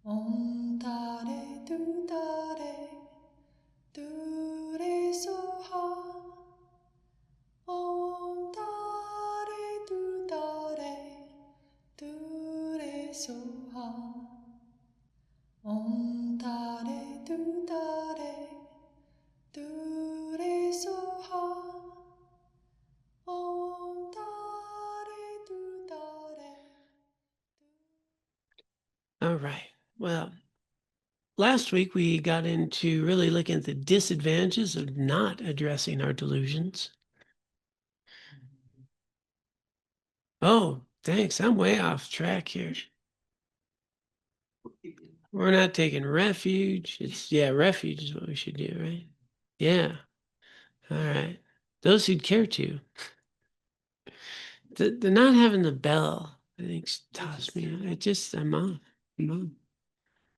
Om Tare Tu Tare Tu Re Soha. Om Tare Tu Tare Tu Re Soha. Om Tare Tu Tare Tu Re Soha. Om Tare Tu Tare. All right. Well, last week we got into really looking at the disadvantages of not addressing our delusions. Oh, thanks. I'm way off track here. We're not taking refuge. Refuge is what we should do, right? Yeah. All right. Those who'd care to. The not having the bell, I think, tossed me. I'm off. I'm off.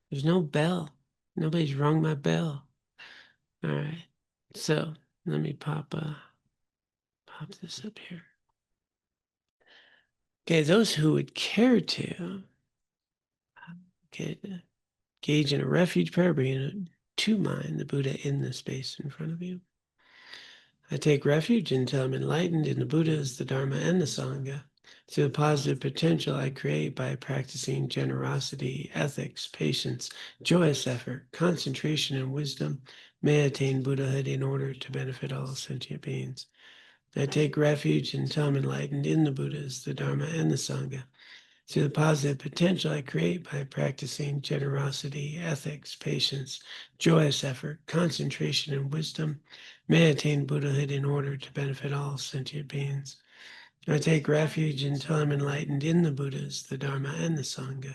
There's no bell. Nobody's rung my bell. All right. So let me pop this up here. Okay, those who would care to engage in a refuge prayer, bringing to mind the Buddha in the space in front of you. I take refuge until I'm enlightened in the Buddhas, the Dharma, and the Sangha through the positive potential I create by practicing generosity, ethics, patience, joyous effort, concentration, and wisdom. May I attain Buddhahood in order to benefit all sentient beings. I take refuge until I'm enlightened in the Buddhas, the Dharma, and the Sangha through the positive potential I create by practicing generosity, ethics, patience, joyous effort, concentration, and wisdom. May I attain Buddhahood in order to benefit all sentient beings. I take refuge until I'm enlightened in the Buddhas, the Dharma, and the Sangha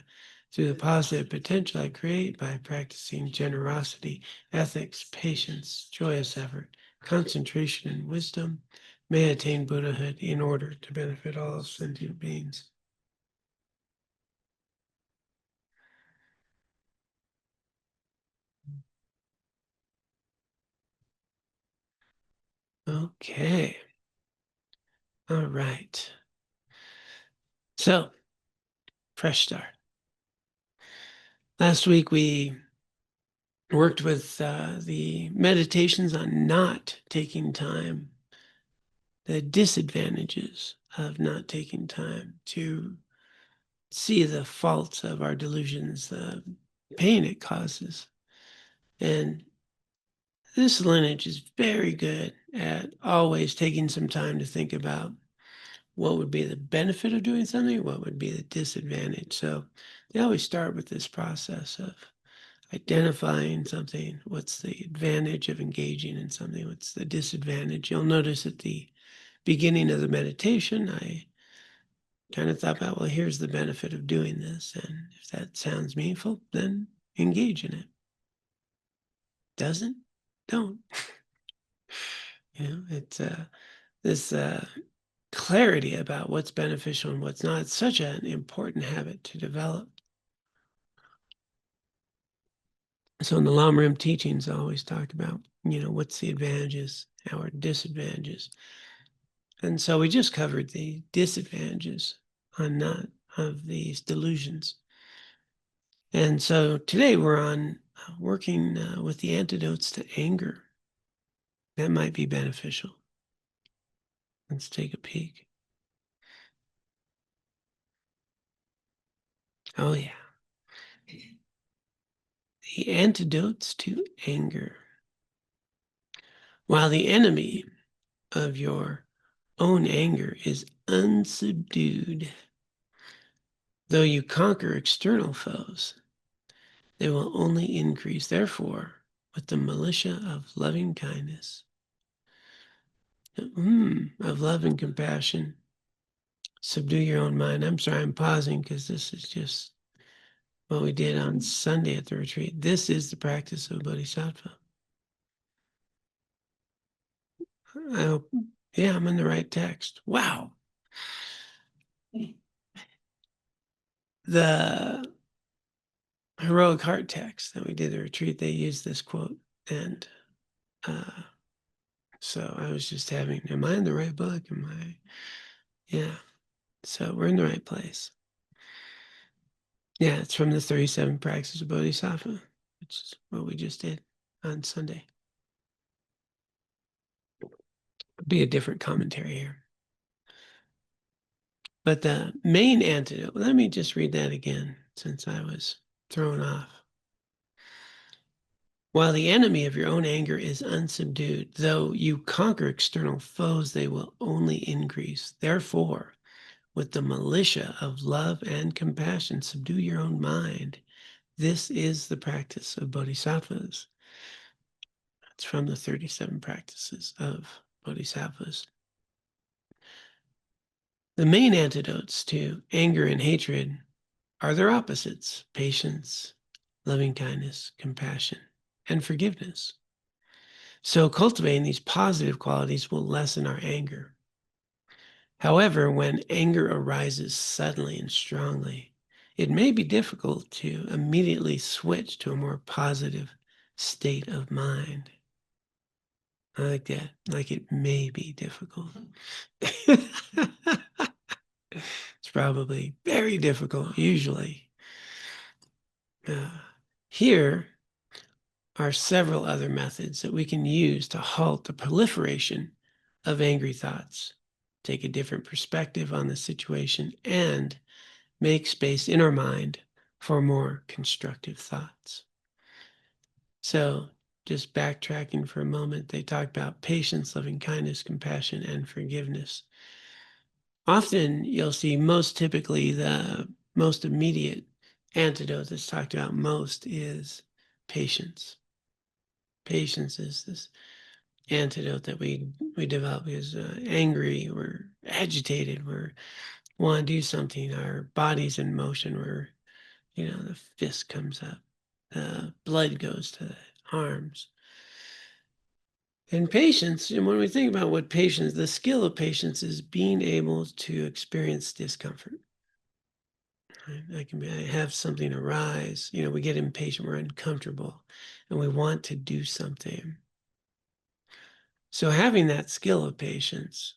through the positive potential I create by practicing generosity, ethics, patience, joyous effort, concentration, and wisdom. May I attain Buddhahood in order to benefit all sentient beings. Okay. All right. So, fresh start. Last week we worked with the meditations on not taking time, the disadvantages of not taking time to see the faults of our delusions, the pain it causes. And this lineage is very good at always taking some time to think about what would be the benefit of doing something, what would be the disadvantage. So they always start with this process of identifying something. What's the advantage of engaging in something? What's the disadvantage? You'll notice at the beginning of the meditation, I kind of thought about, well, here's the benefit of doing this. And if that sounds meaningful, then engage in it. Doesn't? Don't. It's this clarity about what's beneficial and what's not. It's such an important habit to develop. So in the Lam Rim teachings, I always talk about, what's the advantages, our disadvantages. And so we just covered the disadvantages of these delusions. And so today we're on working with the antidotes to anger. That might be beneficial. Let's take a peek. Oh, yeah. The antidotes to anger. While the enemy of your own anger is unsubdued, though you conquer external foes, they will only increase. Therefore, with the militia of loving kindness, of love and compassion, subdue your own mind. I'm sorry, I'm pausing because this is just what we did on Sunday at the retreat. This is the practice of Bodhisattva. I hope, yeah, I'm in the right text. Wow. The heroic heart text that we did at the retreat, they used this quote. And so I was just am I in the right book? Yeah. So we're in the right place. Yeah, it's from the 37 practices of Bodhisattva, which is what we just did on Sunday. It'll be a different commentary here. But the main antidote, let me just read that again since I was thrown off. While the enemy of your own anger is unsubdued, though you conquer external foes, they will only increase. Therefore, with the militia of love and compassion, subdue your own mind. This is the practice of bodhisattvas. It's from the 37 practices of bodhisattvas. The main antidotes to anger and hatred are their opposites: patience, loving kindness, compassion, and forgiveness. So cultivating these positive qualities will lessen our anger. However, when anger arises suddenly and strongly, it may be difficult to immediately switch to a more positive state of mind. I like that. Like, it may be difficult. It's probably very difficult, usually. Here are several other methods that we can use to halt the proliferation of angry thoughts, take a different perspective on the situation, and make space in our mind for more constructive thoughts. So, just backtracking for a moment, they talk about patience, loving kindness, compassion, and forgiveness. Often you'll see, most typically, the most immediate antidote that's talked about most is patience. Patience is this antidote that we develop because angry, we're agitated, we're want to do something, our body's in motion, we're, the fist comes up, blood goes to the arms. And patience, and when we think about what patience, the skill of patience is being able to experience discomfort. I have something arise, we get impatient, we're uncomfortable, and we want to do something. So having that skill of patience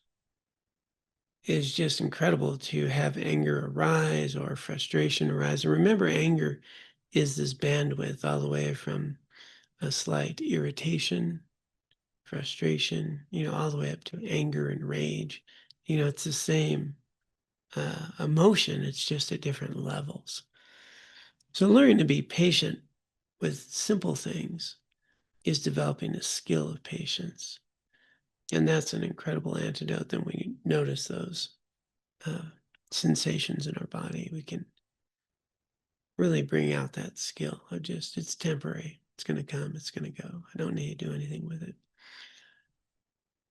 is just incredible, to have anger arise or frustration arise. And remember, anger is this bandwidth all the way from a slight irritation, frustration, all the way up to anger and rage. It's the same emotion, it's just at different levels. So learning to be patient with simple things is developing a skill of patience. And that's an incredible antidote. Then we notice those sensations in our body, we can really bring out that skill of just, it's temporary. It's going to come, it's going to go. I don't need to do anything with it.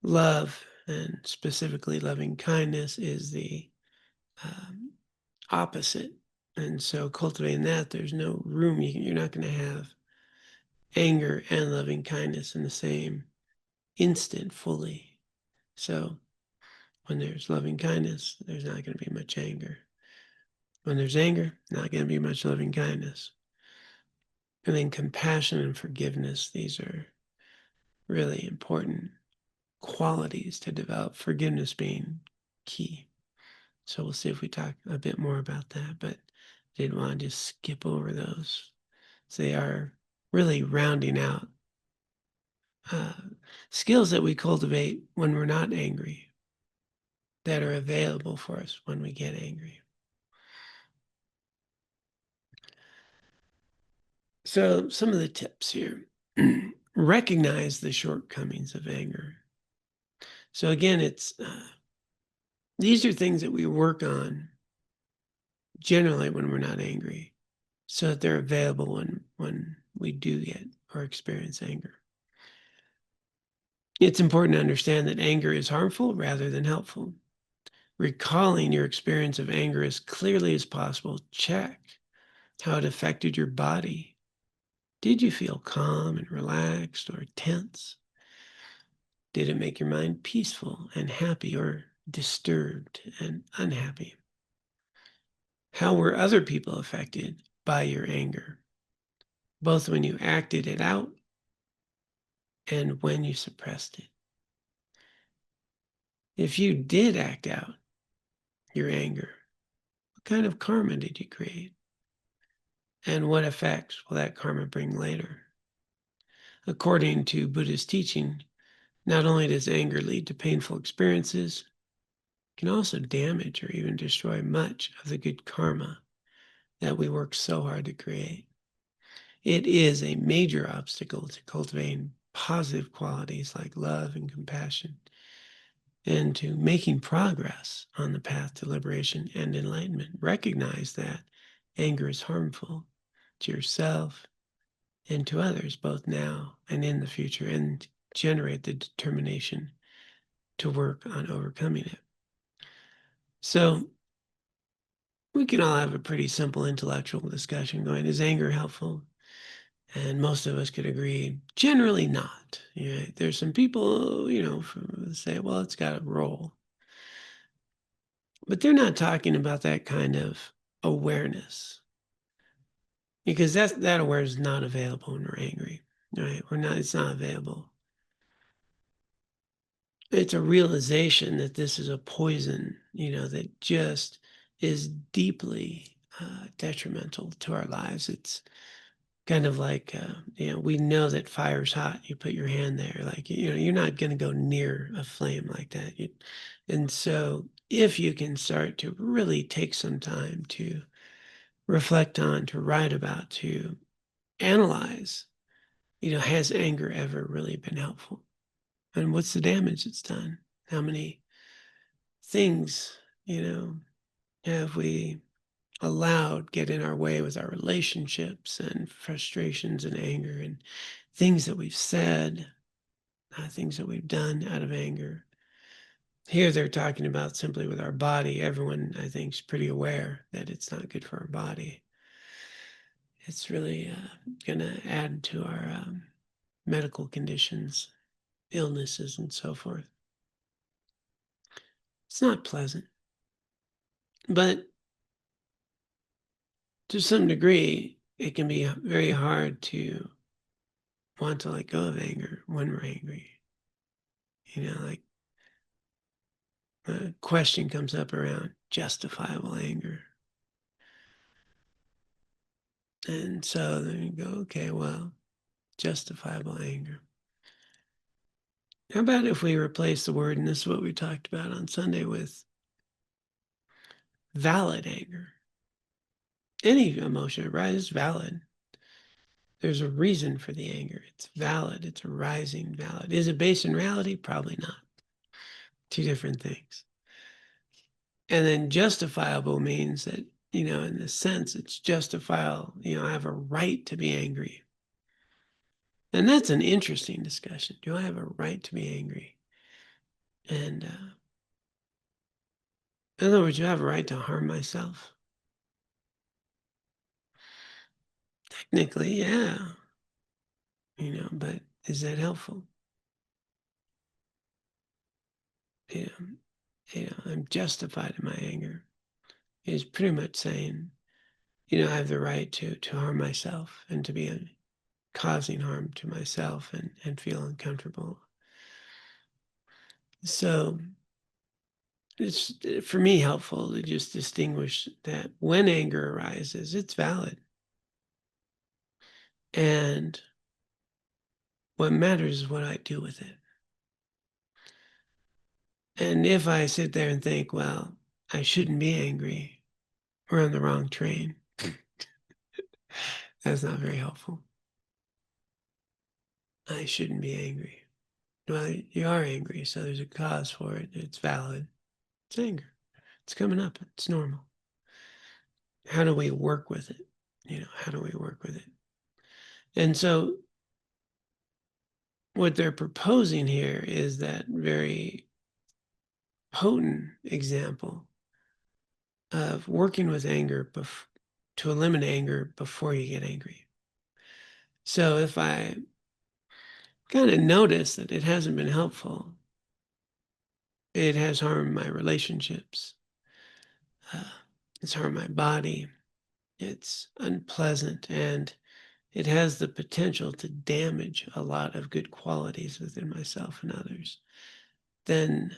Love, and specifically loving kindness, is the opposite. And so cultivating that, there's no room. You're not going to have anger and loving kindness in the same instant fully. So when there's loving kindness, there's not going to be much anger. When there's anger, not going to be much loving kindness. And then compassion and forgiveness, these are really important qualities to develop, forgiveness being key. So we'll see if we talk a bit more about that, but didn't want to just skip over those. So they are really rounding out skills that we cultivate when we're not angry, that are available for us when we get angry. So some of the tips here: recognize the shortcomings of anger. So again, it's these are things that we work on generally when we're not angry, so that they're available when we do get or experience anger. It's important to understand that anger is harmful rather than helpful. Recalling your experience of anger as clearly as possible, check how it affected your body. Did you feel calm and relaxed or tense? Did it make your mind peaceful and happy, or disturbed and unhappy? How were other people affected by your anger, both when you acted it out and when you suppressed it? If you did act out your anger, what kind of karma did you create? And what effects will that karma bring later? According to Buddhist teaching, not only does anger lead to painful experiences, it can also damage or even destroy much of the good karma that we work so hard to create. It is a major obstacle to cultivating positive qualities like love and compassion, and to making progress on the path to liberation and enlightenment. Recognize that anger is harmful to yourself and to others, both now and in the future, and generate the determination to work on overcoming it. So we can all have a pretty simple intellectual discussion going, is anger helpful? And most of us could agree, generally not. There's some people, say, well, it's got a role. But they're not talking about that kind of awareness, because that awareness is not available when we're angry, right? It's not available. It's a realization that this is a poison, that just is deeply detrimental to our lives. It's kind of like, we know that fire's hot. You put your hand there, like, you're not going to go near a flame like that. And so if you can start to really take some time to reflect on, to write about, to analyze, has anger ever really been helpful? And what's the damage it's done? How many things, have we allowed get in our way with our relationships and frustrations and anger and things that we've said, things that we've done out of anger. Here they're talking about simply with our body. Everyone, I think, is pretty aware that it's not good for our body. It's really going to add to our medical conditions, illnesses, and so forth. It's not pleasant. But to some degree, it can be very hard to want to let go of anger when we're angry. Like a question comes up around justifiable anger. And so then you go, okay, well, justifiable anger. How about if we replace the word, and this is what we talked about on Sunday, with valid anger? Any emotion, right, is valid. There's a reason for the anger. It's valid. It's arising, valid. Is it based in reality? Probably not. Two different things. And then justifiable means that, in the sense it's justifiable, I have a right to be angry. And that's an interesting discussion. Do I have a right to be angry? And in other words, do I have a right to harm myself? Technically, yeah. But is that helpful? I'm justified in my anger. It's pretty much saying, I have the right to harm myself and to be causing harm to myself and feel uncomfortable. So it's, for me, helpful to just distinguish that when anger arises, it's valid. And what matters is what I do with it. And if I sit there and think, well, I shouldn't be angry, we're on the wrong train. That's not very helpful. I shouldn't be angry. Well, you are angry, so there's a cause for it. It's valid. It's anger. It's coming up. It's normal. How do we work with it? How do we work with it? And so what they're proposing here is that very potent example of working with anger to eliminate anger before you get angry. So if I kind of notice that it hasn't been helpful, it has harmed my relationships, it's harmed my body, it's unpleasant, and it has the potential to damage a lot of good qualities within myself and others, then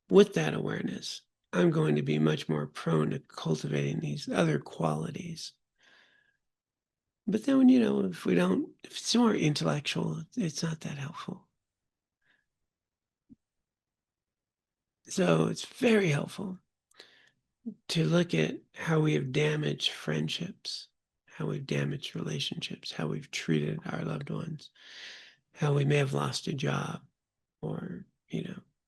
with that awareness, I'm going to be much more prone to cultivating these other qualities But then, if it's more intellectual, it's not that helpful. So it's very helpful to look at how we have damaged friendships, how we've damaged relationships, how we've treated our loved ones, how we may have lost a job or,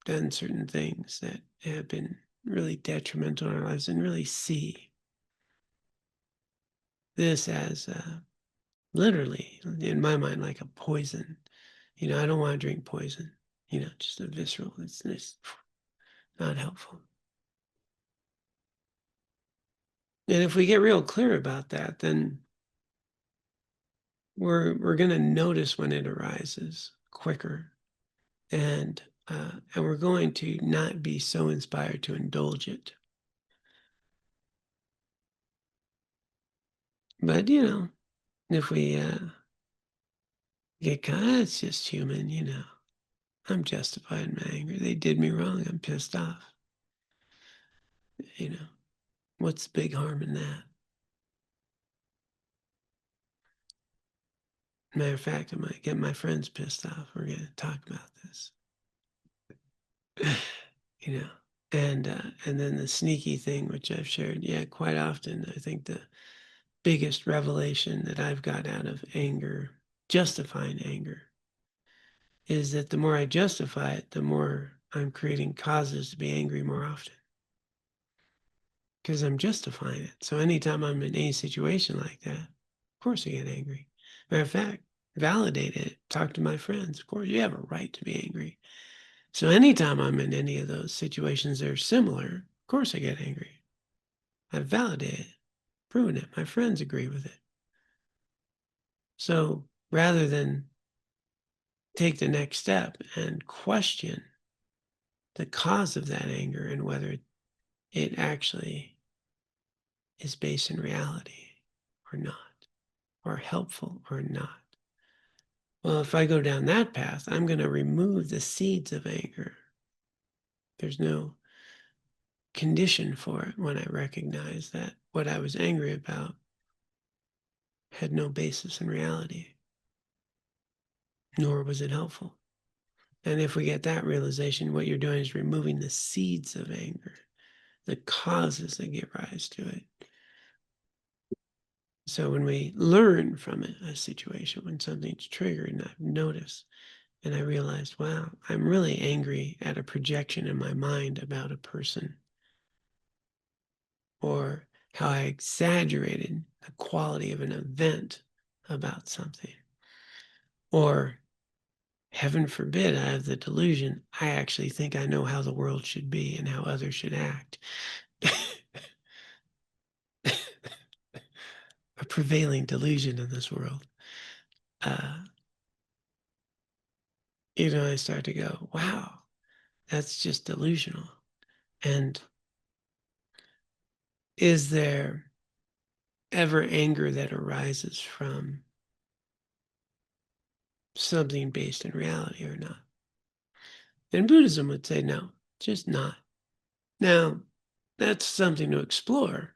done certain things that have been really detrimental in our lives, and really see this as literally, in my mind, like a poison. I don't want to drink poison, just a visceral, it's not helpful. And if we get real clear about that, then we're going to notice when it arises quicker, and we're going to not be so inspired to indulge it. But if we get caught, it's just human. I'm justified in my anger. They did me wrong. I'm pissed off. What's the big harm in that? Matter of fact, I might get my friends pissed off. We're going to talk about this. And then the sneaky thing, which I've shared, quite often, I think the biggest revelation that I've got out of anger, justifying anger, is that the more I justify it, the more I'm creating causes to be angry more often. Because I'm justifying it. So anytime I'm in any situation like that, of course I get angry. Matter of fact, validate it. Talk to my friends. Of course, you have a right to be angry. So anytime I'm in any of those situations that are similar, of course I get angry. I've validated it, proven it. My friends agree with it. So rather than take the next step and question the cause of that anger and whether it actually is based in reality or not, or helpful or not. Well, if I go down that path, I'm going to remove the seeds of anger. There's no condition for it when I recognize that what I was angry about had no basis in reality, nor was it helpful. And if we get that realization, what you're doing is removing the seeds of anger, the causes that give rise to it. So when we learn from it, a situation, when something's triggered and I've noticed, and I realized, wow, I'm really angry at a projection in my mind about a person, or how I exaggerated the quality of an event about something, or heaven forbid, I have the delusion, I actually think I know how the world should be and how others should act. A prevailing delusion in this world. I start to go, wow, that's just delusional. And is there ever anger that arises from something based in reality or not? And Buddhism would say, no, just not. Now, that's something to explore.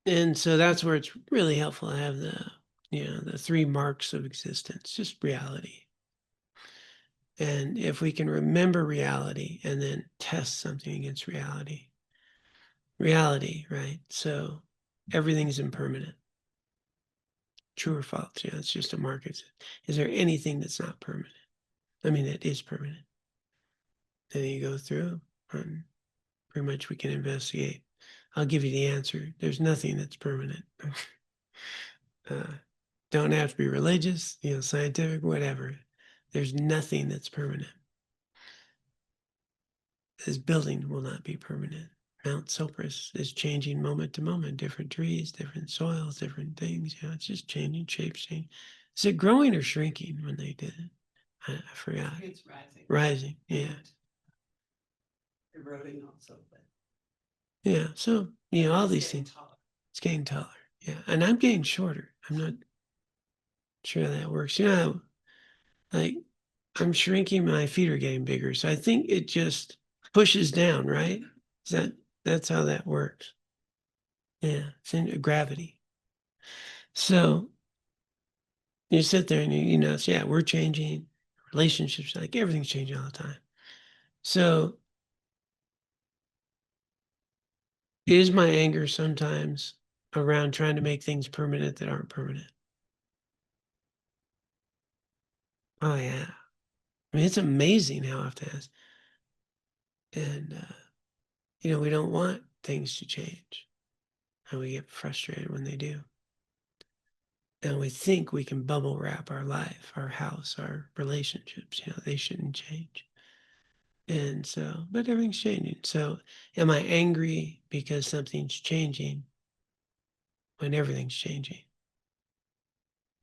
And so that's where it's really helpful to have the 3 marks of existence, just reality. And if we can remember reality and then test something against reality, right? So everything's impermanent. True or false? It's just a mark. Is there anything that's not permanent? I mean, it is permanent. And then you go through, and pretty much we can investigate. I'll give you the answer. There's nothing that's permanent. Don't have to be religious, scientific, whatever. There's nothing that's permanent. This building will not be permanent. Mount Sopris is changing moment to moment, different trees, different soils, different things. It's just changing, shapes change. Is it growing or shrinking when they did it? I forgot. It's rising. Rising, yeah. Eroding also, but Yeah, so, all these things. taller. It's getting taller, yeah. And I'm getting shorter. I'm not sure how that works. Like, I'm shrinking, my feet are getting bigger. So I think it just pushes down, right? That's how that works. Yeah, it's in gravity. So you sit there and you know, yeah, we're changing, relationships, like everything's changing all the time. So is my anger sometimes around trying to make things permanent that aren't permanent? Oh yeah. I mean, it's amazing how often it has. And you know, we don't want things to change. And we get frustrated when they do. And we think we can bubble wrap our life, our house, our relationships, you know, they shouldn't change. And so, but everything's changing. So, am I angry because something's changing when everything's changing?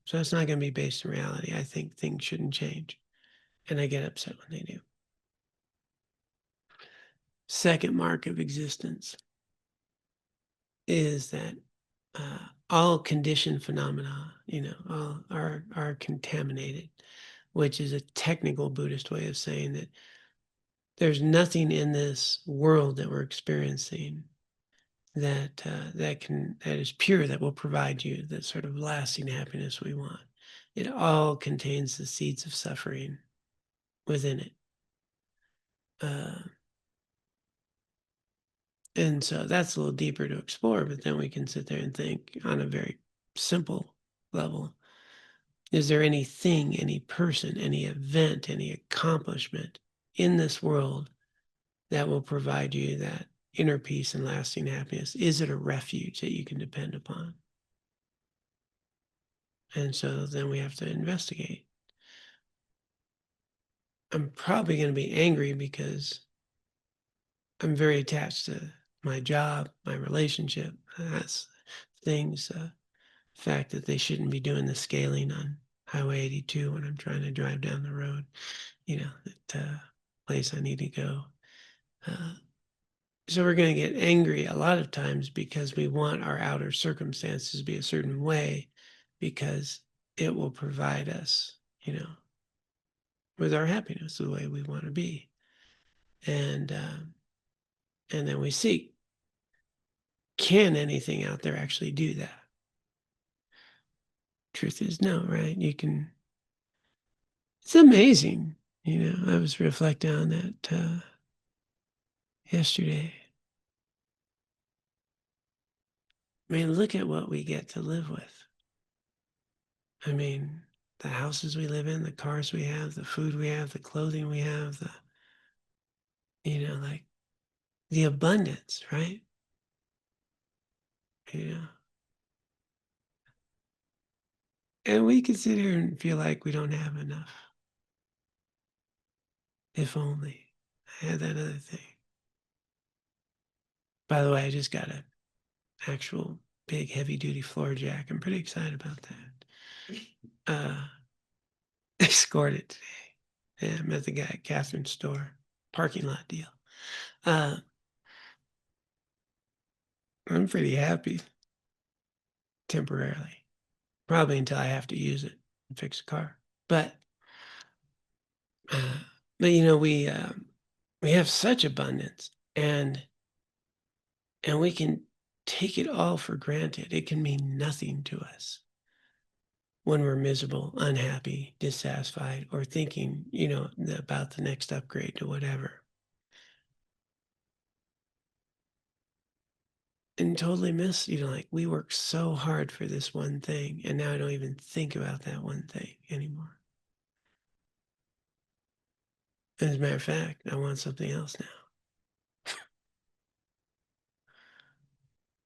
So, it's not going to be based in reality. I think things shouldn't change. And I get upset when they do. Second mark of existence is that all conditioned phenomena, you know, all are contaminated, which is a technical Buddhist way of saying that there's nothing in this world that we're experiencing that that is pure, that will provide you the sort of lasting happiness we want. It all contains the seeds of suffering within it. Uh, and so that's a little deeper to explore, but then we can sit there and think on a very simple level. Is there anything, any person, any event, any accomplishment in this world that will provide you that inner peace and lasting happiness? Is it a refuge that you can depend upon? And so then we have to investigate. I'm probably going to be angry because I'm very attached to my job, my relationship. That's things, fact that they shouldn't be doing the scaling on Highway 82 when I'm trying to drive down the road, you know, that place I need to go. Uh, so we're going to get angry a lot of times because we want our outer circumstances to be a certain way because it will provide us, you know, with our happiness the way we want to be. And then we seek, can anything out there actually do that? Truth is no, right? You can, it's amazing. You know, I was reflecting on that yesterday. I mean, look at what we get to live with. I mean, the houses we live in, the cars we have, the food we have, the clothing we have, the, you know, like the abundance, right? You know, and we can sit here and feel like we don't have enough. If only I had that other thing. By the way, I just got an actual big heavy duty floor jack. I'm pretty excited about that. I scored it today. Yeah, I met the guy at Catherine's store. Parking lot deal. Uh, I'm pretty happy temporarily. Probably until I have to use it and fix a car. Uh, but you know, we have such abundance, and we can take it all for granted. It can mean nothing to us when we're miserable, unhappy, dissatisfied, or thinking, you know, about the next upgrade to whatever. And totally miss, you know, like we worked so hard for this one thing, and now I don't even think about that one thing anymore. As a matter of fact, I want something else now.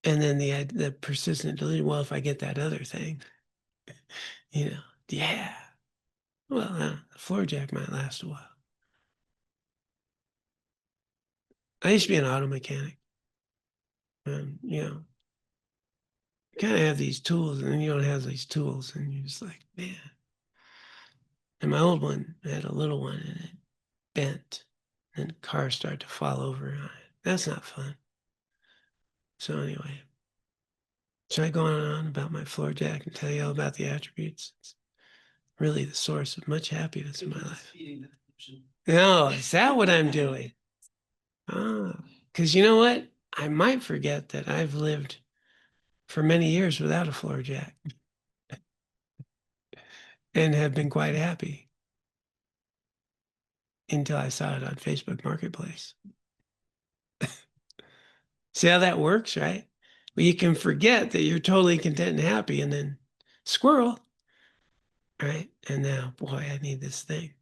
And then the persistent delusion, well, if I get that other thing, you know, yeah. Well, the floor jack might last a while. I used to be an auto mechanic. You know, you kind of have these tools, and then you don't have these tools, and you're just like, man. And my old one had a little one, and it bent, and cars started to fall over on it. That's not fun. So anyway, should I go on and on about my floor jack and tell you all about the attributes? It's really the source of much happiness in my life. No, is that what I'm doing? Ah, because you know what? I might forget that I've lived for many years without a floor jack. and have been quite happy until I saw it on Facebook Marketplace. See how that works, right? Well, you can forget that you're totally content and happy, and then squirrel, right? And now, boy, I need this thing.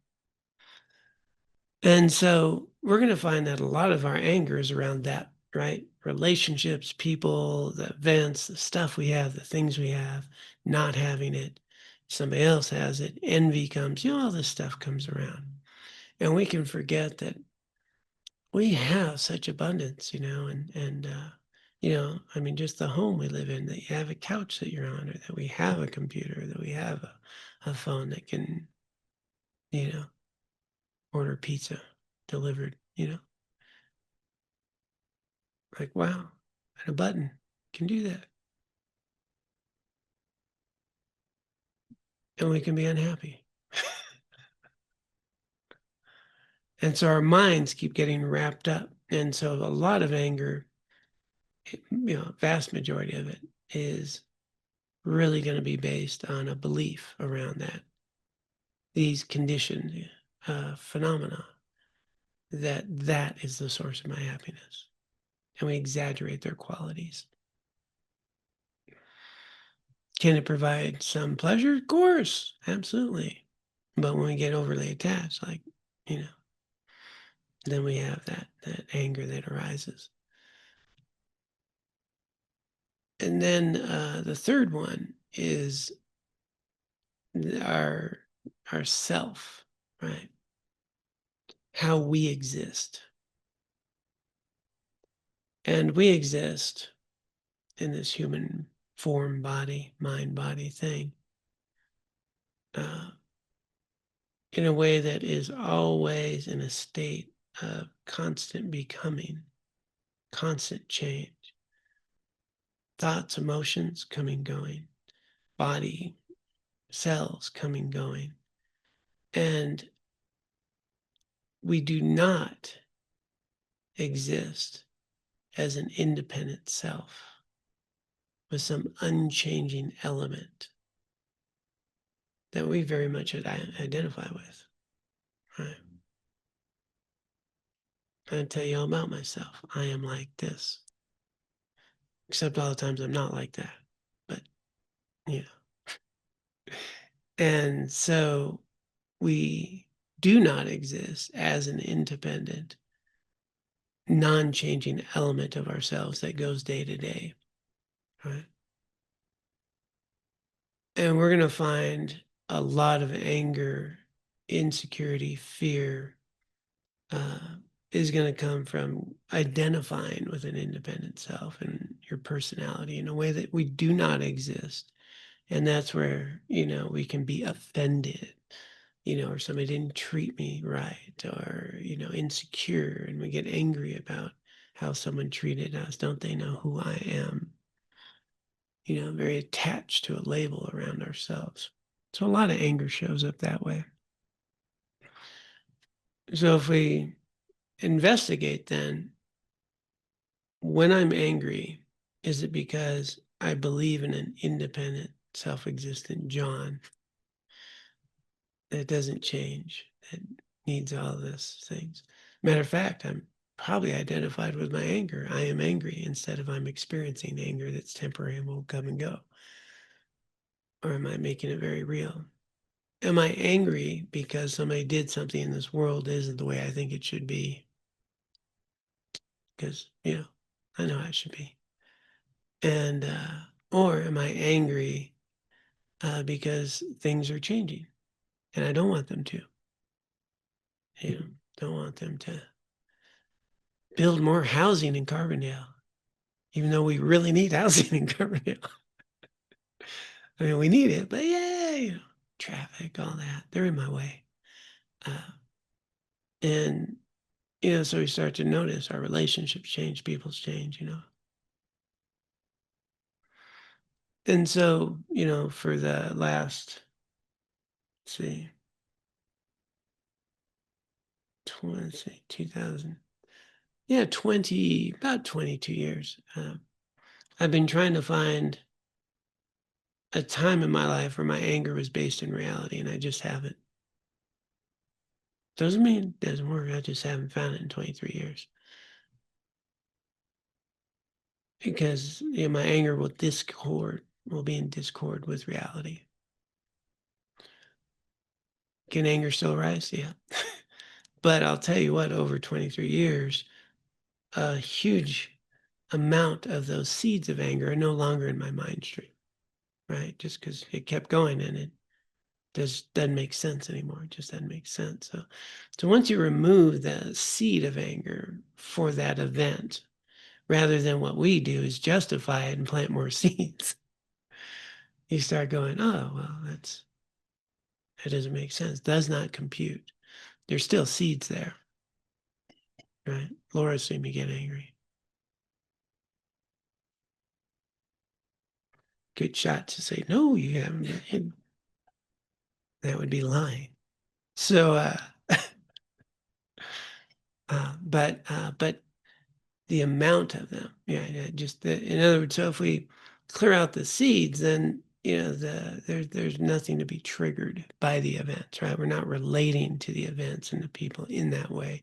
And so we're going to find that a lot of our anger is around that, right? Relationships, people, the events, the stuff we have, the things we have, not having it. Somebody else has it. Envy comes, all this stuff comes around. And we can forget that we have such abundance, I mean, just the home we live in, that you have a couch that you're on, or that we have a computer, that we have a phone that can, you know, order pizza delivered, like, wow, and a button can do that. And we can be unhappy. And so our minds keep getting wrapped up. And so a lot of anger, vast majority of it is really going to be based on a belief around that. These conditioned phenomena, that is the source of my happiness. And we exaggerate their qualities. Can it provide some pleasure? Of course, absolutely. But when we get overly attached, like, then we have that anger that arises. And then the third one is our self, right? How we exist. And we exist in this human form, body, mind, body thing in a way that is always in a state of constant becoming, constant change. Thoughts, emotions coming, going, body, cells coming, going. And we do not exist as an independent self with some unchanging element that we very much identify with. Right? I tell you all about myself. I am like this. Except all the times I'm not like that. But, And so we do not exist as an independent, non-changing element of ourselves that goes day to day. Right? And we're going to find a lot of anger, insecurity, fear is going to come from identifying with an independent self and your personality in a way that we do not exist. And that's where, we can be offended, or somebody didn't treat me right, or, insecure, and we get angry about how someone treated us. Don't they know who I am? Very attached to a label around ourselves. So a lot of anger shows up that way. So if we investigate then, when I'm angry, is it because I believe in an independent, self-existent John that doesn't change, that needs all this things? Matter of fact, I'm probably identified with my anger. I am angry instead of I'm experiencing anger that's temporary and will come and go. Or am I making it very real? Am I angry because somebody did something in this world isn't the way I think it should be? Because, I know how it should be. And, or am I angry because things are changing and I don't want them to? Don't want them to build more housing in Carbondale, even though we really need housing in Carbondale. I mean, we need it, but yeah, traffic, all that, they're in my way. And, so we start to notice our relationships change, people's change, And so, for the last, let's see, 2000, about 22 years, I've been trying to find a time in my life where my anger was based in reality, and I just haven't. Doesn't mean it doesn't work. I just haven't found it in 23 years. Because my anger will be in discord with reality. Can anger still arise? Yeah. But I'll tell you what, over 23 years, a huge amount of those seeds of anger are no longer in my mind stream, right? Just because it kept going and it doesn't make sense anymore. It just doesn't make sense. So once you remove the seed of anger for that event, rather than what we do is justify it and plant more seeds, you start going, oh, well, that doesn't make sense. Does not compute. There's still seeds there, right? Laura's seen me get angry. Good shot to say, no, you haven't been. That would be lying. So, but the amount of them, in other words, so if we clear out the seeds, then there's nothing to be triggered by the events, right? We're not relating to the events and the people in that way.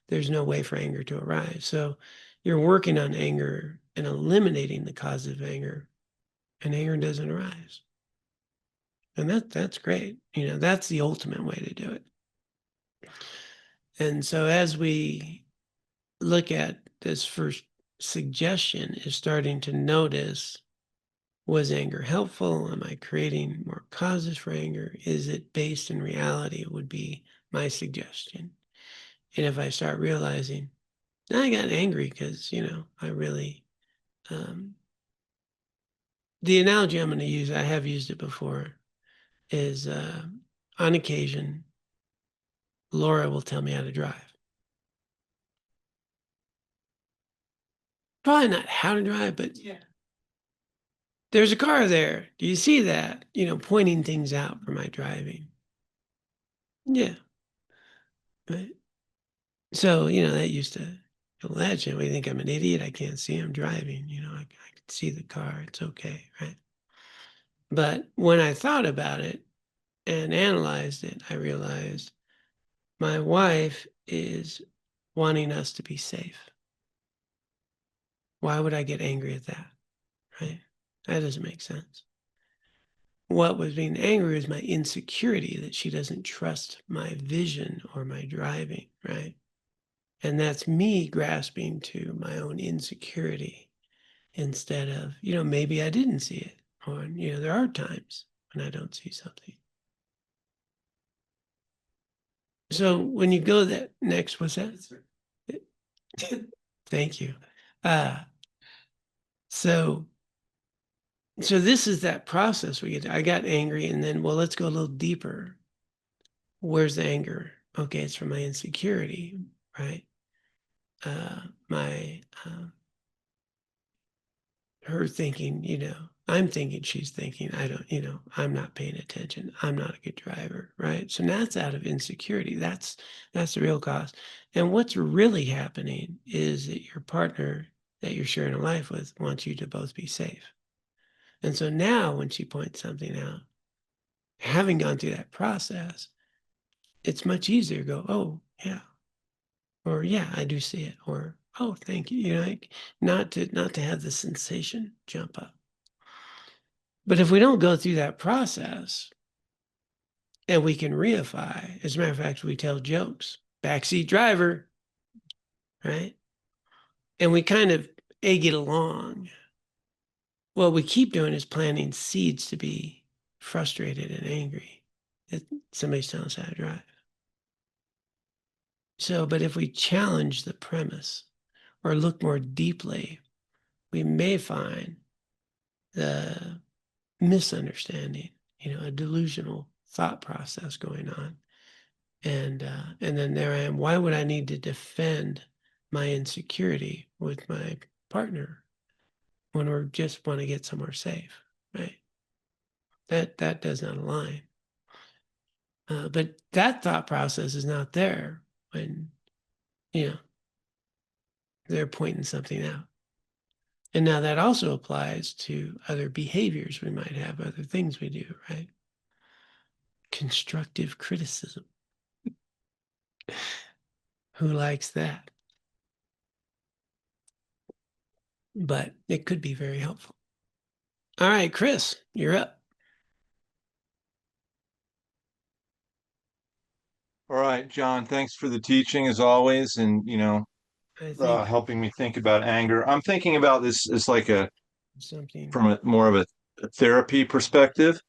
There's no way for anger to arise. So you're working on anger and eliminating the cause of anger, and anger doesn't arise. And that's great. That's the ultimate way to do it. And so as we look at this first suggestion is starting to notice, was anger helpful? Am I creating more causes for anger? Is it based in reality? It would be my suggestion. And if I start realizing, I got angry because, I really, the analogy I'm going to use, I have used it before, is on occasion, Laura will tell me how to drive. Probably not how to drive, but there's a car there. Do you see that? Pointing things out for my driving. Yeah. Right. So, that used to, legend. We think I'm an idiot. I can't see I'm driving. I can see the car. It's okay. Right. But when I thought about it and analyzed it, I realized my wife is wanting us to be safe. Why would I get angry at that? Right. That doesn't make sense. What was being angry is my insecurity that she doesn't trust my vision or my driving, right? And that's me grasping to my own insecurity instead of, maybe I didn't see it. Or, there are times when I don't see something. So when you go that next, what's that? Thank you. So this is that process we get. I got angry and then, well, let's go a little deeper. Where's the anger? Okay, it's from my insecurity, right? Her thinking, I'm thinking she's thinking, I don't, I'm not paying attention. I'm not a good driver, right? So that's out of insecurity. That's the real cause. And what's really happening is that your partner that you're sharing a life with wants you to both be safe. And so now when she points something out, having gone through that process, it's much easier to go, oh, yeah. Or yeah, I do see it. Or oh, thank you. Like not to have the sensation jump up. But if we don't go through that process and we can reify, as a matter of fact, we tell jokes, backseat driver, right? And we kind of egg it along. What we keep doing is planting seeds to be frustrated and angry that somebody's telling us how to drive. So, but if we challenge the premise or look more deeply, we may find the misunderstanding, a delusional thought process going on. And then there I am. Why would I need to defend my insecurity with my partner when we just want to get somewhere safe, right? That does not align. But that thought process is not there when they're pointing something out. And now that also applies to other behaviors we might have, other things we do, right? Constructive criticism. Who likes that? But it could be very helpful. All right, Chris, you're up. All right, John, thanks for the teaching as always, and I think helping me think about anger. I'm thinking about this as like something. from a more of a therapy perspective.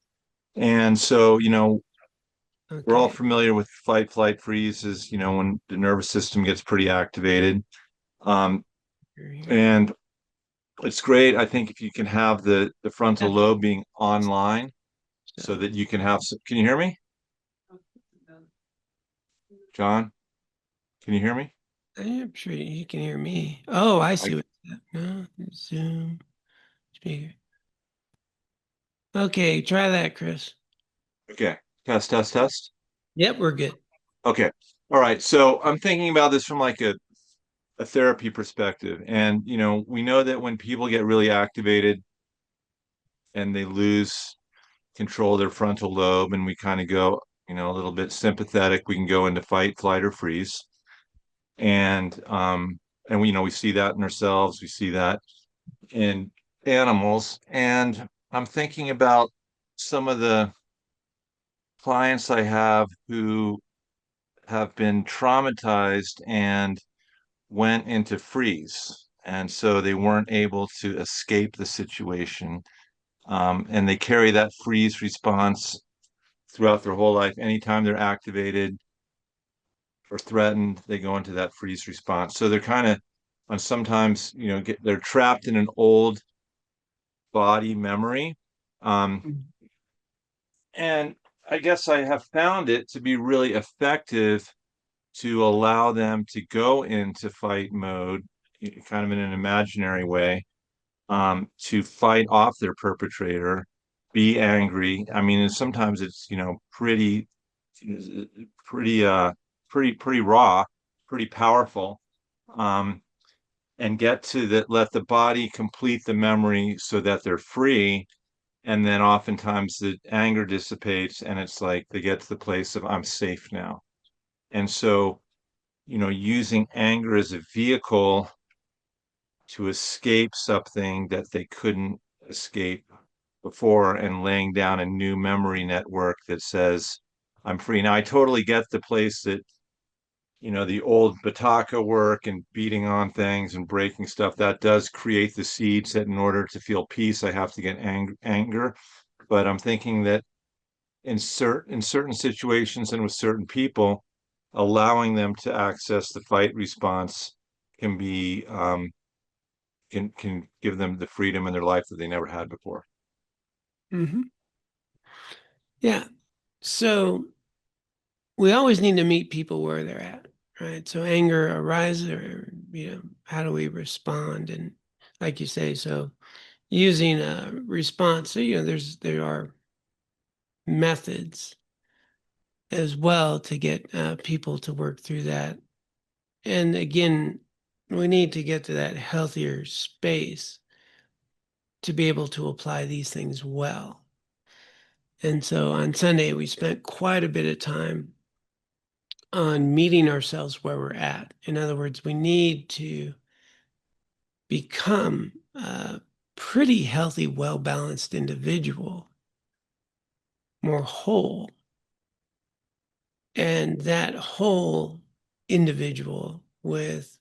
And so, we're all Okay. familiar with fight, flight, freeze is, when the nervous system gets pretty activated. Um, You're here. and it's great, I think, if you can have the frontal That's lobe being online so so. that you can have can you hear me? John, can you hear me? I'm sure you can hear me. Oh, I I, see what. No, Zoom speaker. Okay, try that, Chris. okay. Test, test, test. Yep, we're good. Okay. All right. So I'm thinking about this from like a therapy perspective. And, we know that when people get really activated and they lose control of their frontal lobe and we kind of go, a little bit sympathetic, we can go into fight, flight, or freeze. And we see that in ourselves, we see that in animals. And I'm thinking about some of the clients I have who have been traumatized and went into freeze. And so they weren't able to escape the situation. And they carry that freeze response throughout their whole life. Anytime they're activated or threatened, they go into that freeze response. So they're kind of, and sometimes, they're trapped in an old body memory. Um, and I guess I have found it to be really effective to allow them to go into fight mode, kind of in an imaginary way, to fight off their perpetrator, be angry. I mean, sometimes it's, pretty, pretty raw, pretty powerful, um, and get to that, let the body complete the memory so that they're free. And then oftentimes the anger dissipates and it's like they get to the place of, I'm safe now. And so, using anger as a vehicle to escape something that they couldn't escape before and laying down a new memory network that says, I'm free. Now, I totally get the place that, the old Bataka work and beating on things and breaking stuff, that does create the seeds that in order to feel peace, I have to get anger. But I'm thinking that in certain situations and with certain people, allowing them to access the fight response can be can give them the freedom in their life that they never had before. Mm-hmm. Yeah. So we always need to meet people where they're at, right? So anger arises, or how do we respond? And like you say, so using a response. So there are methods as well to get people to work through that. And again, we need to get to that healthier space to be able to apply these things well. And so on Sunday, we spent quite a bit of time on meeting ourselves where we're at. In other words, we need to become a pretty healthy, well balanced individual, more whole. And that whole individual with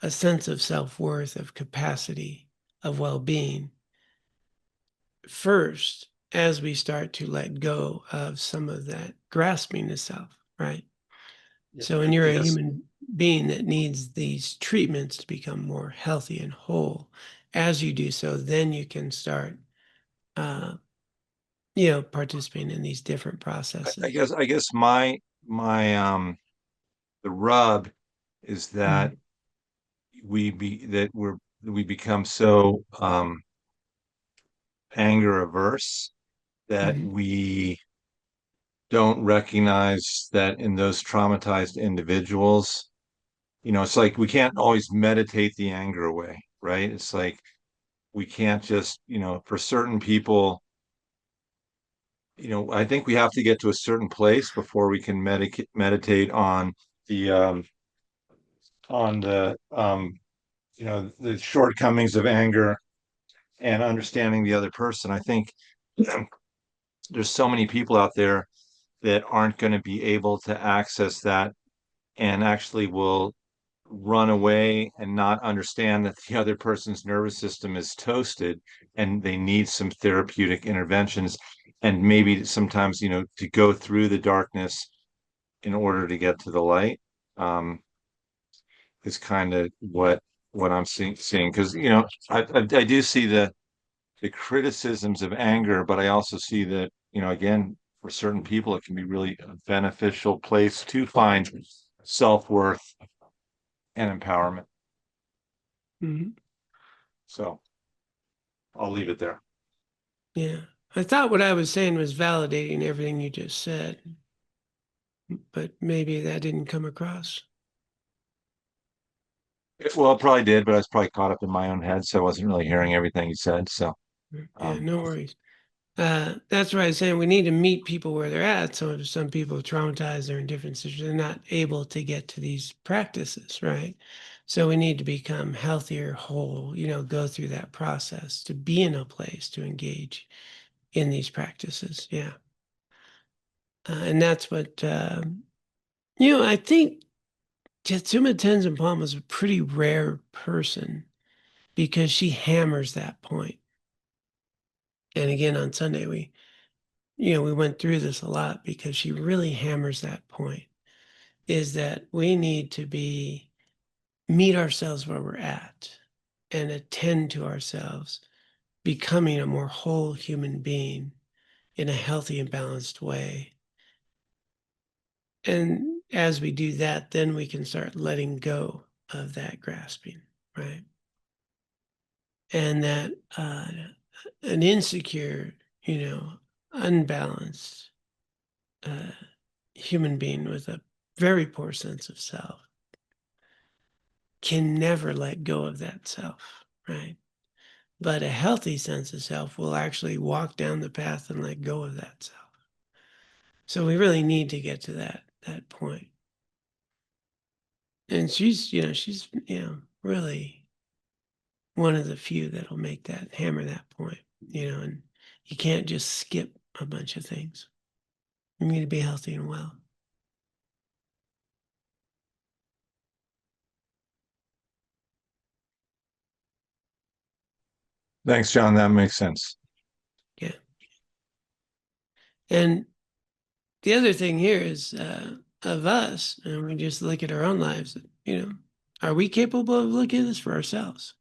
a sense of self worth, of capacity, of well being, first, as we start to let go of some of that grasping the self, right? So when you're I a guess human being that needs these treatments to become more healthy and whole, as you do so, then you can start, uh, participating in these different I processes. guess I guess my the rub is that Mhm. we become so anger averse that Mhm. we don't recognize that in those traumatized individuals, it's like we can't always meditate the anger away, right? It's like we can't just, for certain people, I think we have to get to a certain place before we can meditate the um, on the shortcomings of anger and understanding the other person. I think there's so many people out there that aren't going to be able to access that and actually will run away and not understand that the other person's nervous system is toasted and they need some therapeutic interventions and maybe sometimes to go through the darkness in order to get to the light, um, is kind of what I'm seeing because I do see the criticisms of anger, but I also see that again, for certain people it can be really a beneficial place to find self-worth and empowerment. Mhm. So I'll leave it there. Yeah. I thought what I was saying was validating everything you just said, but maybe that didn't come across. Well, it probably did, but I was probably caught up in my own head, so I wasn't really hearing everything you said. So, Yeah, no worries. That's why I was saying we need to meet people where they're at. So some people are traumatized, they're in different situations, they're not able to get to these practices, right? So we need to become healthier, whole, go through that process to be in a place to engage in these practices. Yeah. And that's what, I think Tatsuma Tenzin Palm was a pretty rare person because she hammers that point. And again, on Sunday, we went through this a lot because she really hammers that point, is that we need to meet ourselves where we're at and attend to ourselves, becoming a more whole human being in a healthy and balanced way. And as we do that, then we can start letting go of that grasping, right? And that an insecure, unbalanced uh, human being with a very poor sense of self can never let go of that self, right? But a healthy sense of self will actually walk down the path and let go of that self. So we really need to get to that point. And she's really one of the few that'll make that hammer that point, and you can't just skip a bunch of things. You need to be healthy and well. Thanks, John. That makes sense. Yeah. And the other thing here is of us, and we just look at our own lives, are we capable of looking at this for ourselves?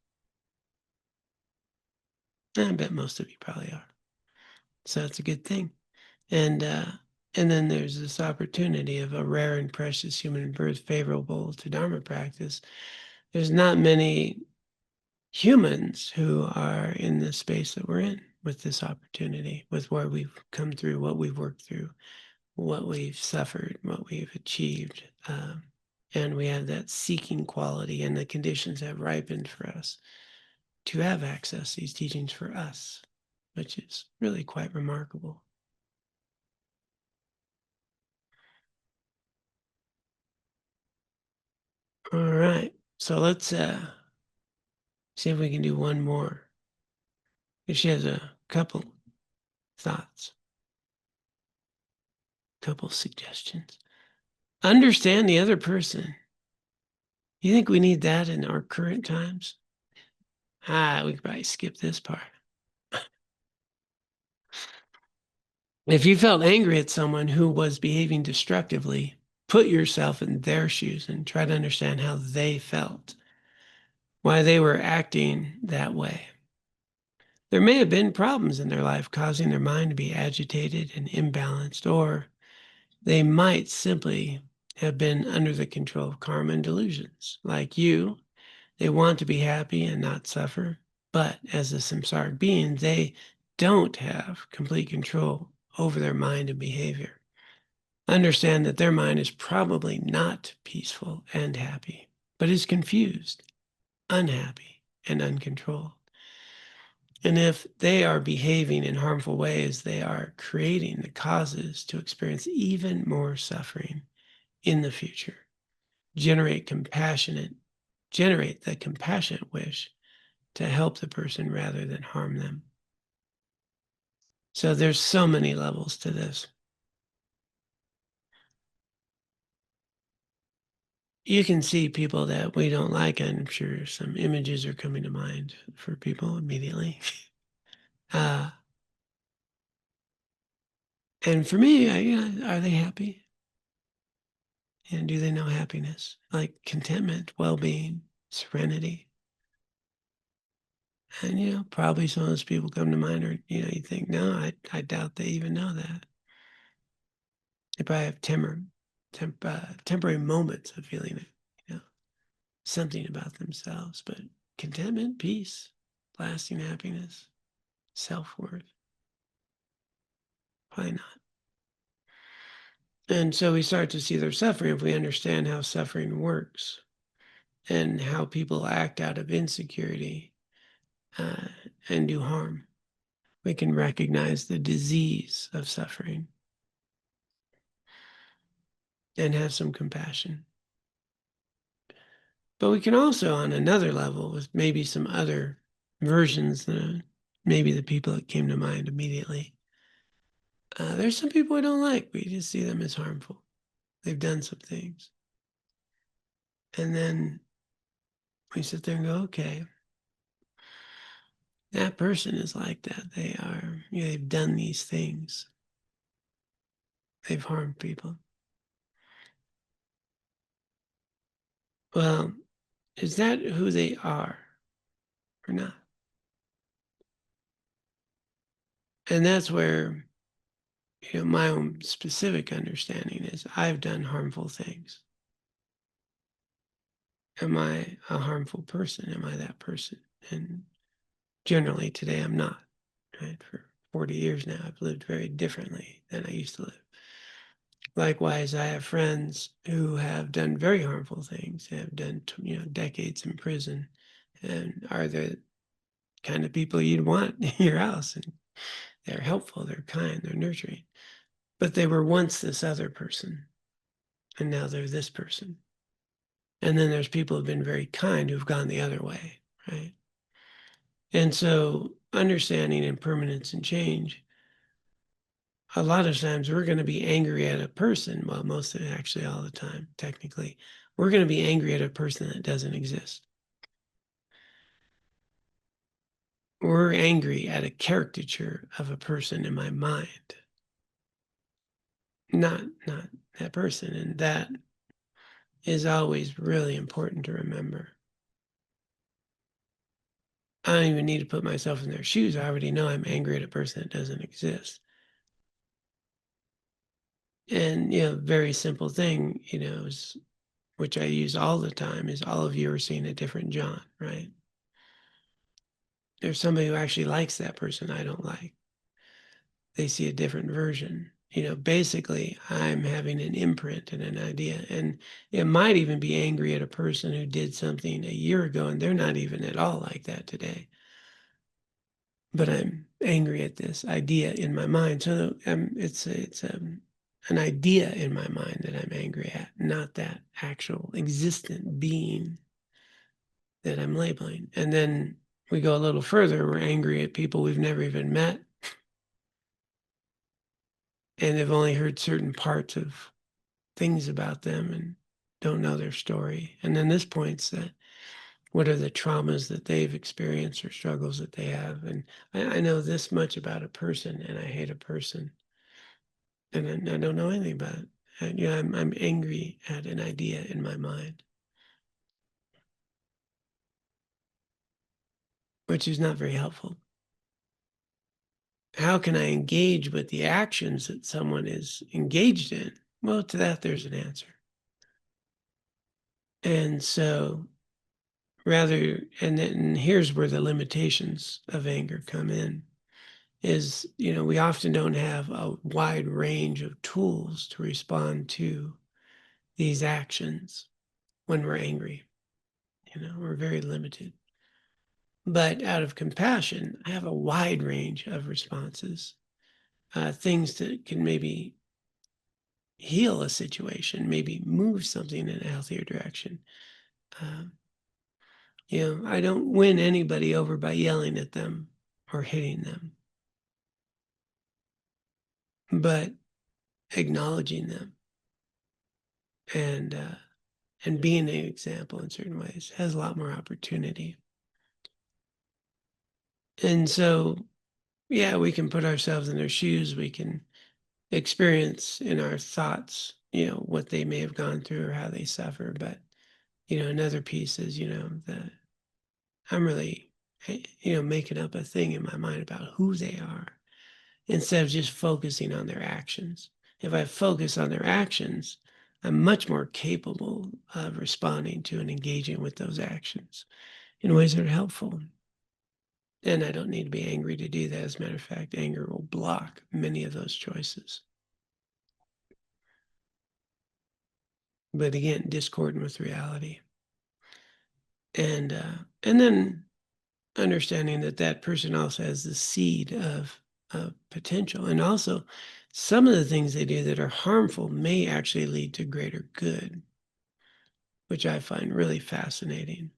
I bet most of you probably are. So it's a good thing. And then there's this opportunity of a rare and precious human birth favorable to Dharma practice. There's not many humans who are in the space that we're in with this opportunity, with where we've come through, what we've worked through, what we've suffered, what we've achieved. And we have that seeking quality, and the conditions have ripened for us to have access to these teachings for us, which is really quite remarkable. All right, so let's see if we can do one more. If she has a couple thoughts, couple suggestions. Understand the other person. You think we need that in our current times? We could probably skip this part. If you felt angry at someone who was behaving destructively, put yourself in their shoes and try to understand how they felt, why they were acting that way. There may have been problems in their life causing their mind to be agitated and imbalanced, or they might simply have been under the control of karma and delusions. Like you, they want to be happy and not suffer, but as a samsaric being, they don't have complete control over their mind and behavior. Understand that their mind is probably not peaceful and happy, but is confused, unhappy, and uncontrolled. And if they are behaving in harmful ways, they are creating the causes to experience even more suffering in the future. Generate the compassionate wish to help the person rather than harm them. So there's so many levels to this. You can see people that we don't like. I'm sure some images are coming to mind for people immediately. And for me, are they happy? And do they know happiness? Like contentment, well-being, serenity? And, probably some of those people come to mind or, you think, no, I doubt they even know that. They probably have temporary moments of feeling it, something about themselves, but contentment, peace, lasting happiness, self-worth, probably not. And so we start to see their suffering if we understand how suffering works and how people act out of insecurity and do harm. We can recognize the disease of suffering and have some compassion. But we can also, on another level, with maybe some other versions, maybe the people that came to mind immediately, there's some people we don't like. We just see them as harmful. They've done some things. And then we sit there and go, okay, that person is like that. They've done these things. They've harmed people. Well, is that who they are or not? And that's where, my own specific understanding is I've done harmful things. Am I a harmful person? Am I that person? And generally today I'm not, right? For 40 years now, I've lived very differently than I used to live. Likewise, I have friends who have done very harmful things, have done, decades in prison, and are the kind of people you'd want in your house. And they're helpful, they're kind, they're nurturing. But they were once this other person, and now they're this person. And then there's people who've been very kind who've gone the other way, right? And so understanding impermanence and change, a lot of times we're going to be angry at a person. Well, most of it, actually all the time, technically, we're going to be angry at a person that doesn't exist. We're angry at a caricature of a person in my mind, not that person. And that is always really important to remember. I don't even need to put myself in their shoes. I already know I'm angry at a person that doesn't exist. And, very simple thing, which I use all the time, is all of you are seeing a different John, right? There's somebody who actually likes that person I don't like. They see a different version. Basically, I'm having an imprint and an idea. And it might even be angry at a person who did something a year ago, and they're not even at all like that today. But I'm angry at this idea in my mind. So it's an idea in my mind that I'm angry at, not that actual existent being that I'm labeling. And then we go a little further. We're angry at people we've never even met, and have only heard certain parts of things about them and don't know their story. And then this points that what are the traumas that they've experienced or struggles that they have. And I know this much about a person, and I hate a person, and I don't know anything about it. And, I'm angry at an idea in my mind, which is not very helpful. How can I engage with the actions that someone is engaged in? Well, to that, there's an answer. And so and here's where the limitations of anger come in, is, we often don't have a wide range of tools to respond to these actions when we're angry. We're very limited. But out of compassion, I have a wide range of responses, things that can maybe heal a situation, maybe move something in a healthier direction. I don't win anybody over by yelling at them or hitting them, but acknowledging them and being an example in certain ways has a lot more opportunity. And so, yeah, we can put ourselves in their shoes. We can experience in our thoughts, what they may have gone through or how they suffer. But, another piece is, that I'm really, making up a thing in my mind about who they are instead of just focusing on their actions. If I focus on their actions, I'm much more capable of responding to and engaging with those actions in ways that are helpful. And I don't need to be angry to do that. As a matter of fact, anger will block many of those choices. But again, discordant with reality. And then understanding that person also has the seed of potential. And also, some of the things they do that are harmful may actually lead to greater good, which I find really fascinating.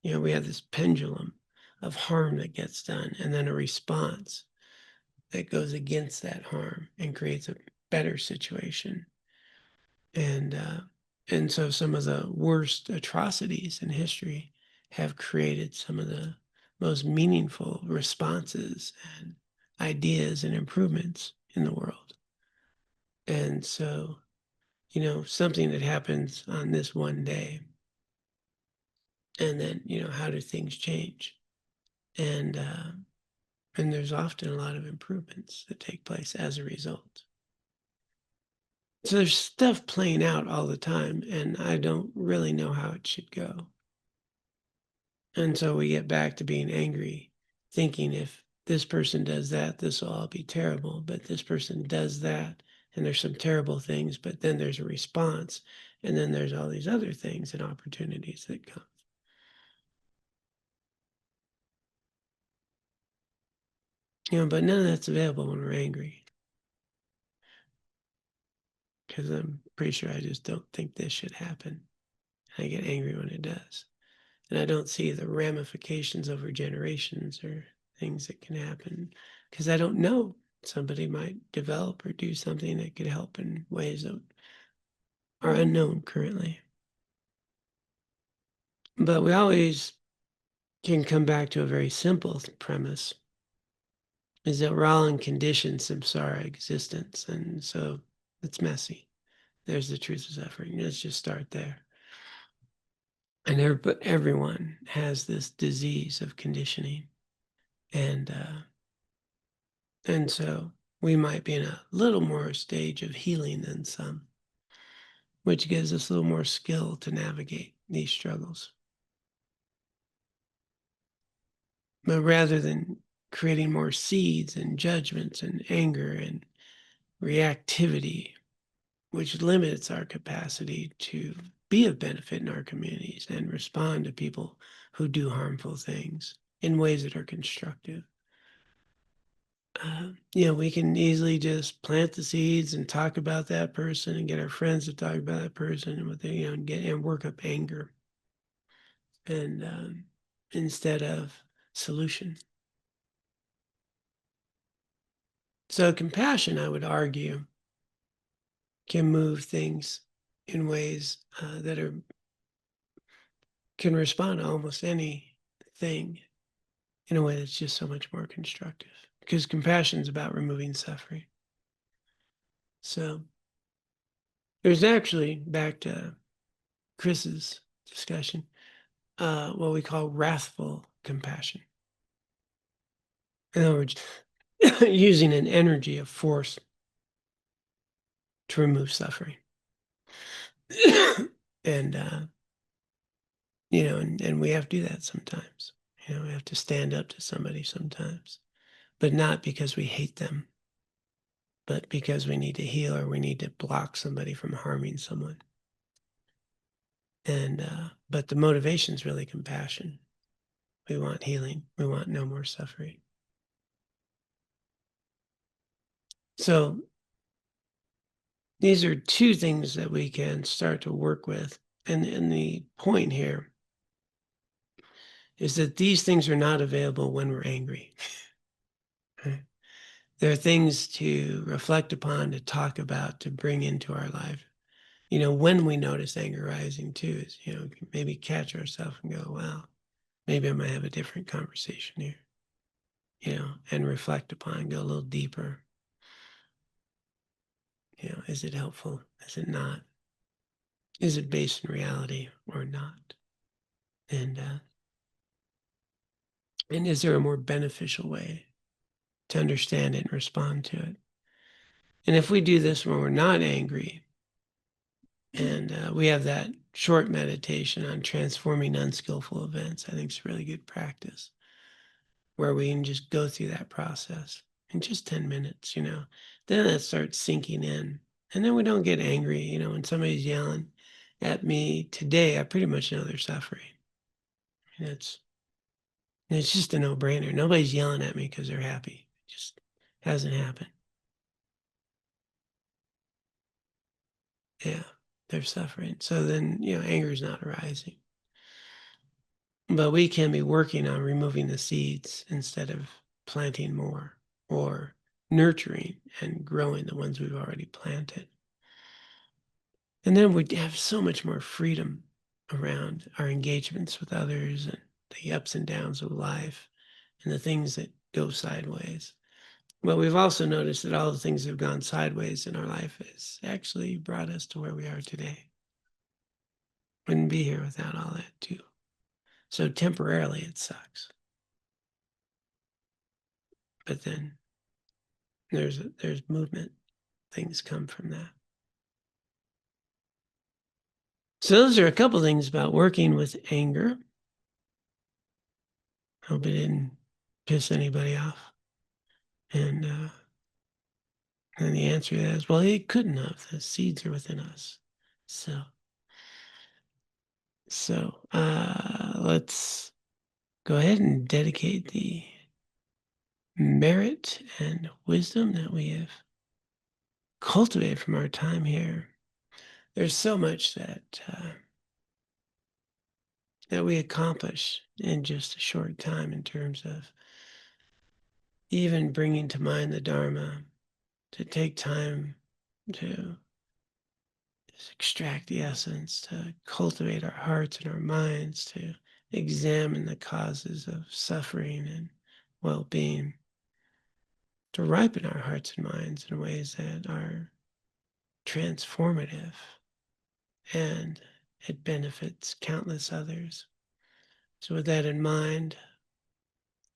We have this pendulum of harm that gets done and then a response that goes against that harm and creates a better situation. And so some of the worst atrocities in history have created some of the most meaningful responses and ideas and improvements in the world. And so, something that happens on this one day, and then, how do things change? And there's often a lot of improvements that take place as a result. So there's stuff playing out all the time, and I don't really know how it should go. And so we get back to being angry, thinking if this person does that, this will all be terrible. But this person does that, and there's some terrible things, but then there's a response, and then there's all these other things and opportunities that come. But none of that's available when we're angry. Because I'm pretty sure I just don't think this should happen. I get angry when it does. And I don't see the ramifications over generations or things that can happen because I don't know. Somebody might develop or do something that could help in ways that are unknown currently. But we always can come back to a very simple premise, is that we're all in conditioned samsara existence. And so it's messy. There's the truth of suffering. Let's just start there. And everyone has this disease of conditioning. And so we might be in a little more stage of healing than some, which gives us a little more skill to navigate these struggles. But rather than creating more seeds and judgments and anger and reactivity, which limits our capacity to be of benefit in our communities and respond to people who do harmful things in ways that are constructive. We can easily just plant the seeds and talk about that person and get our friends to talk about that person and what they, and work up anger and instead of solution. So compassion, I would argue, can move things in ways that can respond to almost anything in a way that's just so much more constructive. Because compassion is about removing suffering. So there's actually, back to Chris's discussion, what we call wrathful compassion. In other words, using an energy of force to remove suffering. and and we have to do that sometimes. We have to stand up to somebody sometimes, but not because we hate them, but because we need to heal or we need to block somebody from harming someone. And but the motivation is really compassion. We want healing. We want no more suffering. So these are two things that we can start to work with. And the point here is that these things are not available when we're angry. Right? There are things to reflect upon, to talk about, to bring into our life. When we notice anger rising too, is, maybe catch ourselves and go, wow, maybe I might have a different conversation here, and reflect upon, go a little deeper. Is it helpful? Is it not? Is it based in reality or not? And is there a more beneficial way to understand it and respond to it? And if we do this when we're not angry, and we have that short meditation on transforming unskillful events, I think it's a really good practice where we can just go through that process in just 10 minutes, then that starts sinking in. And then we don't get angry, when somebody's yelling at me today, I pretty much know they're suffering. And it's just a no-brainer. Nobody's yelling at me because they're happy. It just hasn't happened. Yeah, they're suffering. So then, anger is not arising. But we can be working on removing the seeds instead of planting more, or nurturing and growing the ones we've already planted. And then we'd have so much more freedom around our engagements with others and the ups and downs of life and the things that go sideways. But we've also noticed that all the things that have gone sideways in our life has actually brought us to where we are today. Wouldn't be here without all that too. So temporarily it sucks. But then there's movement. Things come from that. So those are a couple things about working with anger. Hope it didn't piss anybody off. And the answer to that is, well, it couldn't have. The seeds are within us. So let's go ahead and dedicate the merit and wisdom that we have cultivated from our time here. There's so much that we accomplish in just a short time in terms of even bringing to mind the Dharma, to take time to extract the essence, to cultivate our hearts and our minds, to examine the causes of suffering and well-being, to ripen our hearts and minds in ways that are transformative, and it benefits countless others. So with that in mind,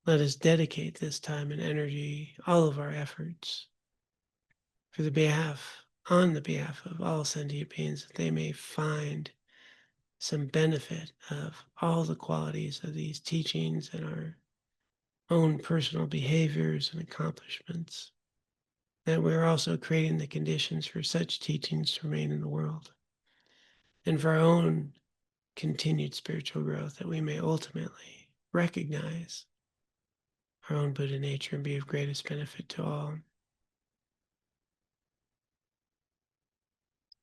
let us dedicate this time and energy, all of our efforts, on the behalf of all sentient beings, that they may find some benefit of all the qualities of these teachings and our own personal behaviors and accomplishments, that we're also creating the conditions for such teachings to remain in the world, and for our own continued spiritual growth, that we may ultimately recognize our own Buddha nature and be of greatest benefit to all.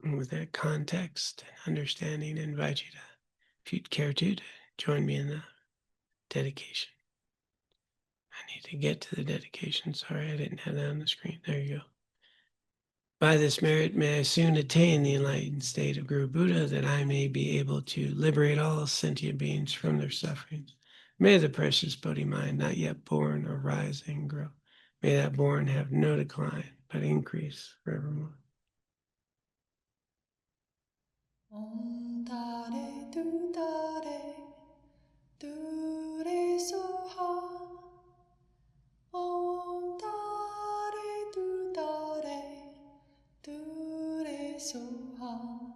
And with that context and understanding, I invite you to, if you'd care to join me in the dedication. I need to get to the dedication. Sorry, I didn't have that on the screen. There you go. By this merit, may I soon attain the enlightened state of Guru Buddha, that I may be able to liberate all sentient beings from their sufferings. May the precious Bodhi mind, not yet born, arise and grow. May that born have no decline, but increase forevermore. Om Tare Tu Tare Tu Re Soha. Om Tare Tu Tare Tu Re Soha.